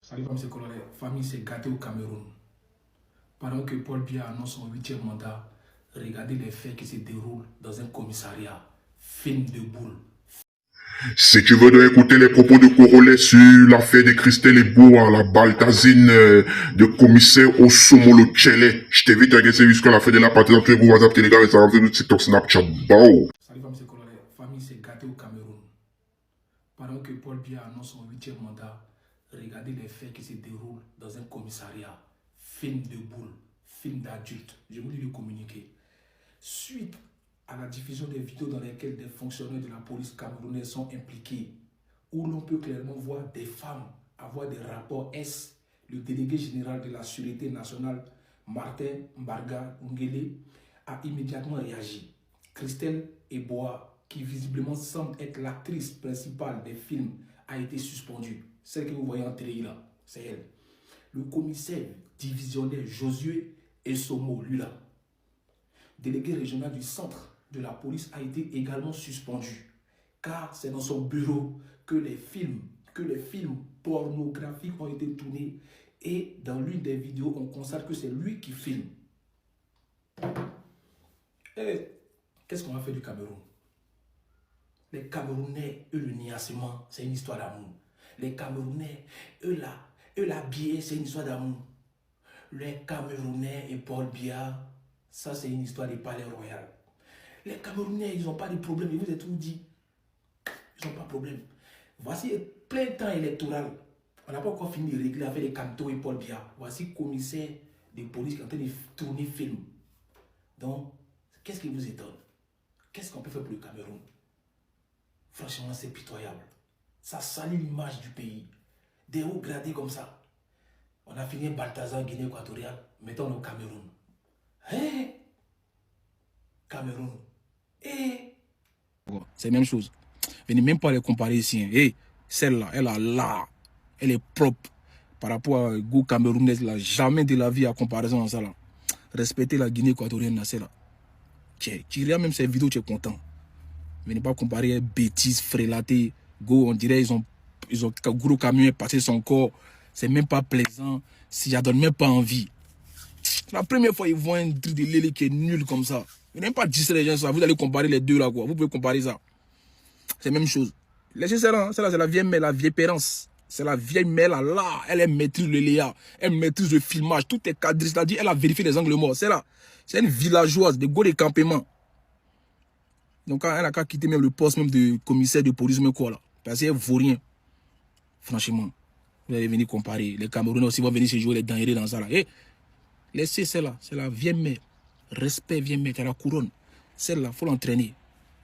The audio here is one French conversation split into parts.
Salut famille, c'est Coloré. Famille s'est gâtée au Cameroun. Pendant que Paul Biya annonce son 8e mandat, regardez les faits qui se déroulent dans un commissariat. Film de boule. Si tu veux écouter les propos de Corolet sur l'affaire de Christelle Ebo à la Baltazine de commissaire Osomolo Tchele, je t'invite à regarder jusqu'à la fin de la partie dans tous les groupes WhatsApp, Telegram, Instagram, Facebook, TikTok, Snapchat, bao. Salut famille, c'est Coloré. Famille s'est gâtée au Cameroun. Pendant que Paul Biya annonce son 8e mandat, regardez les faits qui se déroulent dans un commissariat. Film de boule, film d'adulte. Je vous lis le communiqué. Suite à la diffusion des vidéos dans lesquelles des fonctionnaires de la police camerounaise sont impliqués, où l'on peut clairement voir des femmes avoir des rapports S, le délégué général de la Sûreté nationale, Martin Mbarga Ngele, a immédiatement réagi. Christelle Eboa, qui visiblement semble être l'actrice principale des films, a été suspendue. Celle que vous voyez en télé là, c'est elle. Le commissaire divisionnaire Josué Essomo Lula, délégué régional du centre de la police, a été également suspendu, car c'est dans son bureau que les films pornographiques ont été tournés, et dans l'une des vidéos, on constate que c'est lui qui filme. Et qu'est-ce qu'on a fait du Cameroun? Les Camerounais, eux, le niassement, c'est une histoire d'amour. Les Camerounais, eux, l'habillé, c'est une histoire d'amour. Les Camerounais et Paul Biya, ça, c'est une histoire des palais royal. Les Camerounais, ils n'ont pas de problème. Je vous ai tout dit. Ils n'ont pas de problème. Voici plein temps électoral. On n'a pas encore fini de régler avec les Canto et Paul Biya. Voici commissaire de police qui est en train de tourner film. Donc, qu'est-ce qui vous étonne? Qu'est-ce qu'on peut faire pour le Cameroun? Franchement, c'est pitoyable. Ça salit l'image du pays. Des hauts gradés comme ça. On a fini Balthazar, Guinée équatoriale. Mettons au Cameroun. Hein? Cameroun. C'est la même chose. Venez même pas les comparer ici. Hein. Celle-là, elle est propre. Par rapport à goût camerounais, là, jamais de la vie à comparaison à ça là. Respectez la Guinée équatorienne, là, c'est là. Tu regardes même ces vidéos, tu es content. Venez pas comparer bêtises, frélatés. Go, on dirait ils ont gros camion passé son corps. C'est même pas plaisant. Si ça donne même pas envie. La première fois, ils voient un truc de Lélé qui est nul comme ça. Vous n'avez pas dit les gens ça. Vous allez comparer les deux là, quoi. Vous pouvez comparer ça. C'est la même chose. Laissez ça là. Celle-là, c'est la vieille mère, la vieille pérance. C'est la vieille mère là. Elle maîtrise le Léa. Elle maîtrise le filmage. Tout est cadré. C'est-à-dire, elle a vérifié les angles morts. C'est là. C'est une villageoise de go de campement. Donc, elle a qu'à quitter même le poste même de commissaire de police, même quoi là. Parce qu'elle vaut rien. Franchement. Vous allez venir comparer. Les Camerounais aussi vont venir se jouer les denrées dans ça là. Laissez celle-là. C'est la vieille mère. Respect, vieille mère. C'est la couronne. Celle-là, il faut l'entraîner.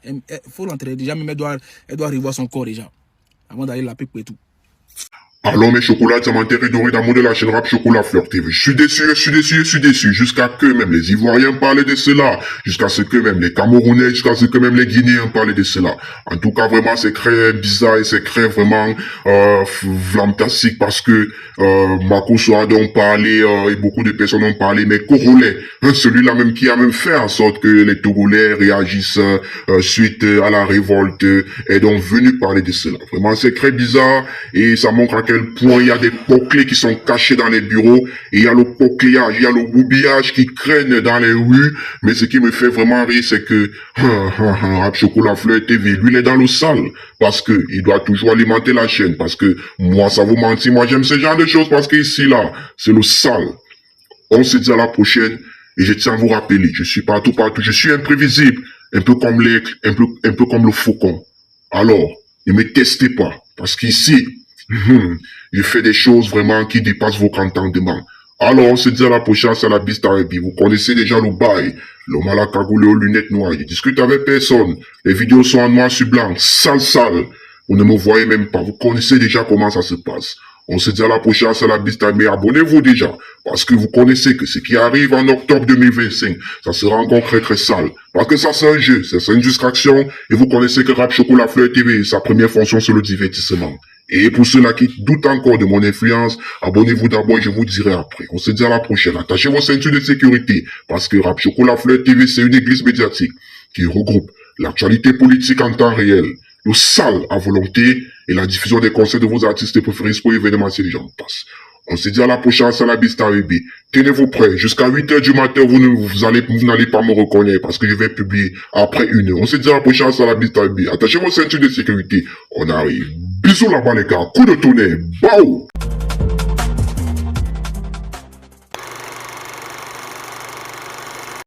Il faut l'entraîner. Déjà, même elle doit revoir son corps déjà. Avant d'aller la pipe et tout. Alors mes chocolats diamantés et dorés d'amour de la chaîne Rap Chocolat Fleur TV. Je suis déçu, jusqu'à que même les Ivoiriens parlaient de cela, jusqu'à ce que même les Camerounais, jusqu'à ce que même les Guinéens parlaient de cela. En tout cas, vraiment, c'est très bizarre et c'est très vraiment fantastique parce que Marco Soado ont parlé et beaucoup de personnes ont parlé, mais Corolet, celui-là même qui a même fait en sorte que les Togolais réagissent suite à la révolte, est donc venu parler de cela. Vraiment, c'est très bizarre et ça montre à quel point il y a des pots-clés qui sont cachés dans les bureaux, et il y a le pot-cléage, il y a le boubillage qui traîne dans les rues, mais ce qui me fait vraiment rire, c'est que Rap Chocolat Fleur TV, lui, il est dans le sale, parce que il doit toujours alimenter la chaîne, parce que moi, ça vous mentit, moi j'aime ce genre de choses, parce qu'ici, là, c'est le sale. On se dit à la prochaine, et je tiens à vous rappeler, je suis partout, je suis imprévisible, un peu comme l'aigle, un peu comme le faucon. Alors, ne me testez pas, parce qu'ici, je fais des choses vraiment qui dépassent vos entendements. Alors, on se dit à la prochaine, c'est la Bistarebi. Vous connaissez déjà le bail. L'homme à la cagoule aux lunettes noires. Il discute avec personne. Les vidéos sont en noir sur blanc. Sale. Vous ne me voyez même pas. Vous connaissez déjà comment ça se passe. On se dit à la prochaine, c'est la Bistarebi. Abonnez-vous déjà. Parce que vous connaissez que ce qui arrive en octobre 2025, ça sera encore très très sale. Parce que ça c'est un jeu, c'est une distraction. Et vous connaissez que Rap Chocolat Fleur TV, sa première fonction c'est le divertissement. Et pour ceux-là qui doutent encore de mon influence, abonnez-vous d'abord et je vous dirai après. On se dit à la prochaine. Attachez vos ceintures de sécurité parce que Rap Chocolat Fleur TV, c'est une église médiatique qui regroupe l'actualité politique en temps réel, le sale à volonté et la diffusion des concerts de vos artistes préférés pour événementiels, j'en passe. On se dit à la prochaine, Salabista baby. Tenez-vous prêts. Jusqu'à 8h du matin, vous n'allez pas me reconnaître parce que je vais publier après 1h. On se dit à la prochaine, Salabista baby. Attachez vos ceintures de sécurité. On arrive. Bisous là-bas, les gars. Coup de tonnerre. Bao!